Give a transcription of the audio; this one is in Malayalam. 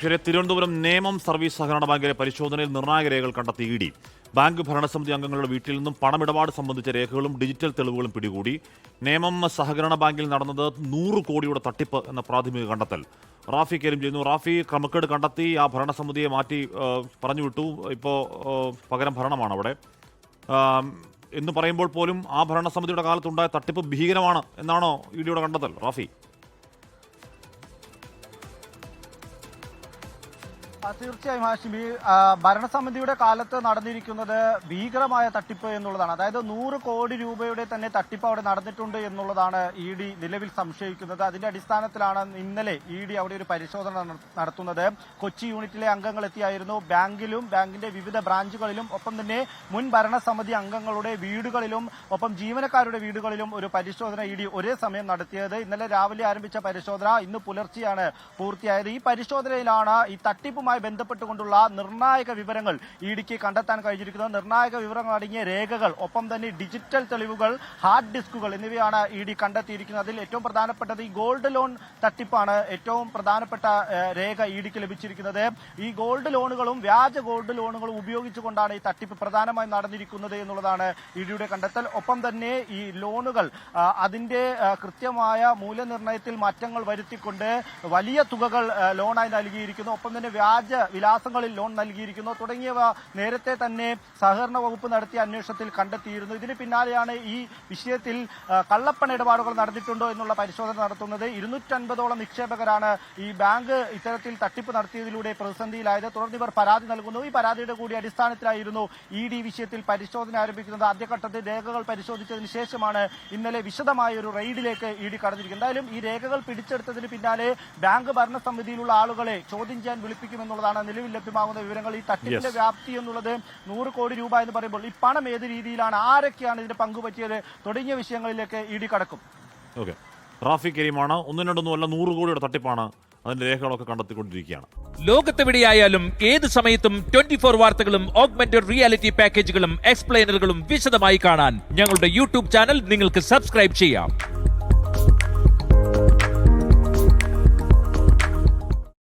തിരുവനന്തപുരം നേമം സർവീസ് സഹകരണ ബാങ്കിലെ പരിശോധനയിൽ നിർണായക രേഖകൾ കണ്ടെത്തി ഇ ഡി. ബാങ്ക് ഭരണസമിതി അംഗങ്ങളുടെ വീട്ടിൽ നിന്നും പണമിടപാട് സംബന്ധിച്ച രേഖകളും ഡിജിറ്റൽ തെളിവുകളും പിടികൂടി. നേമം സഹകരണ ബാങ്കിൽ നടന്നത് 100 കോടിയുടെ തട്ടിപ്പ് എന്ന പ്രാഥമിക കണ്ടെത്തൽ. റാഫി കരീം ചെയ്യുന്നു. റാഫി, ക്രമക്കേട് കണ്ടെത്തി, ആ ഭരണസമിതിയെ മാറ്റി പറഞ്ഞുവിട്ടു. ഇപ്പോൾ പകരം ഭരണമാണ് അവിടെ എന്ന് പറയുമ്പോൾ പോലും ആ ഭരണസമിതിയുടെ കാലത്തുണ്ടായ തട്ടിപ്പ് ഭീകരമാണ് എന്നാണോ ഇ ഡിയുടെ കണ്ടെത്തൽ? റാഫി, തീർച്ചയായും ഹാഷിമി, ഭരണസമിതിയുടെ കാലത്ത് നടന്നിരിക്കുന്നത് ഭീകരമായ തട്ടിപ്പ് എന്നുള്ളതാണ്. അതായത് 100 കോടി രൂപയുടെ തന്നെ തട്ടിപ്പ് അവിടെ നടന്നിട്ടുണ്ട് എന്നുള്ളതാണ് ഇ ഡി നിലവിൽ സംശയിക്കുന്നത്. അതിന്റെ അടിസ്ഥാനത്തിലാണ് ഇന്നലെ ഇ ഡി അവിടെ ഒരു പരിശോധന നടത്തുന്നത്. കൊച്ചി യൂണിറ്റിലെ അംഗങ്ങൾ എത്തിയായിരുന്നു ബാങ്കിലും ബാങ്കിന്റെ വിവിധ ബ്രാഞ്ചുകളിലും ഒപ്പം തന്നെ മുൻ ഭരണസമിതി അംഗങ്ങളുടെ വീടുകളിലും ഒപ്പം ജീവനക്കാരുടെ വീടുകളിലും ഒരു പരിശോധന ഇ ഡി ഒരേ സമയം നടത്തിയത്. ഇന്നലെ രാവിലെ ആരംഭിച്ച പരിശോധന ഇന്ന് പുലർച്ചെയാണ് പൂർത്തിയായത്. ഈ പരിശോധനയിലാണ് ഈ തട്ടിപ്പുമായി ബന്ധപ്പെട്ടുകൊണ്ടുള്ള നിർണായക വിവരങ്ങൾ ഇ ഡിക്ക് കണ്ടെത്താൻ കഴിഞ്ഞിരിക്കുന്നത്. നിർണായക വിവരങ്ങൾ അടങ്ങിയ രേഖകൾ ഒപ്പം തന്നെ ഡിജിറ്റൽ തെളിവുകൾ, ഹാർഡ് ഡിസ്കുകൾ എന്നിവയാണ് ഇ ഡി കണ്ടെത്തിയിരിക്കുന്നത്. അതിൽ ഏറ്റവും പ്രധാനപ്പെട്ടത് ഈ ഗോൾഡ് ലോൺ തട്ടിപ്പാണ്. ഏറ്റവും പ്രധാനപ്പെട്ട രേഖ ഇ ഡിക്ക് ലഭിച്ചിരിക്കുന്നത്. ഈ ഗോൾഡ് ലോണുകളും വ്യാജ ഗോൾഡ് ലോണുകളും ഉപയോഗിച്ചുകൊണ്ടാണ് ഈ തട്ടിപ്പ് പ്രധാനമായും നടന്നിരിക്കുന്നത് എന്നുള്ളതാണ് ഇ ഡിയുടെ കണ്ടെത്തൽ. ഒപ്പം തന്നെ ഈ ലോണുകൾ അതിന്റെ കൃത്യമായ മൂല്യനിർണ്ണയത്തിൽ മാറ്റങ്ങൾ വരുത്തിക്കൊണ്ട് വലിയ തുകകൾ ലോണായി നൽകിയിരിക്കുന്നു. ഒപ്പം തന്നെ വ്യാജ വിലാസങ്ങളിൽ ലോൺ നൽകിയിരിക്കുന്നു തുടങ്ങിയവ നേരത്തെ തന്നെ സഹകരണ വകുപ്പ് നടത്തിയ അന്വേഷണത്തിൽ കണ്ടെത്തിയിരുന്നു. ഇതിന് പിന്നാലെയാണ് ഈ വിഷയത്തിൽ കള്ളപ്പണ ഇടപാടുകൾ നടന്നിട്ടുണ്ടോ എന്നുള്ള പരിശോധന നടത്തുന്നത്. 250ഓളം നിക്ഷേപകരാണ് ഈ ബാങ്ക് ഇത്തരത്തിൽ തട്ടിപ്പ് നടത്തിയതിലൂടെ പ്രതിസന്ധിയിലായത്. തുടർന്ന് ഇവർ പരാതി നൽകുന്നു. ഈ പരാതിയുടെ കൂടി അടിസ്ഥാനത്തിലായിരുന്നു ഇ ഡി വിഷയത്തിൽ പരിശോധന ആരംഭിക്കുന്നത്. ആദ്യഘട്ടത്തിൽ രേഖകൾ പരിശോധിച്ചതിന് ശേഷമാണ് ഇന്നലെ വിശദമായ ഒരു റെയ്ഡിലേക്ക് ഇ ഡി കടന്നിരിക്കുന്നത്. എന്തായാലും ഈ രേഖകൾ പിടിച്ചെടുത്തതിന് പിന്നാലെ ബാങ്ക് ഭരണസമിതിയിലുള്ള ആളുകളെ ചോദ്യം ചെയ്യാൻ വിളിപ്പിക്കുമെന്നുള്ളതാണ് നിലവിൽ ലഭ്യമാകുന്ന വിവരങ്ങൾ. ഈ തട്ടിപ്പിന്റെ വ്യാപ്തി എന്നുള്ളത് 100 കോടി രൂപ എന്ന് പറയുമ്പോൾ ഈ പണം ഏത് രീതിയിലാണ്, ആരൊക്കെയാണ് ഇതിന്റെ പങ്കുപറ്റിയത് തുടങ്ങിയ വിഷയങ്ങളിലേക്ക് ഇ ഡി കടക്കും. ഓക്കെ, റാഫി കരീമാണ്. ഒന്നും രണ്ടൊന്നുമല്ല, 100 കോടിയുടെ തട്ടിപ്പാണ്. അതിന്റെ രേഖകളൊക്കെ കണ്ടെത്തിക്കൊണ്ടിരിക്കുകയാണ്. ലോകത്തെവിടെയായാലും ഏത് സമയത്തും 24 വാർത്തകളും ഓഗ്മെന്റഡ് റിയാലിറ്റി പാക്കേജുകളും എക്സ്പ്ലെയിനറുകളും വിശദമായി കാണാൻ ഞങ്ങളുടെ യൂട്യൂബ് ചാനൽ നിങ്ങൾക്ക് സബ്സ്ക്രൈബ് ചെയ്യാം.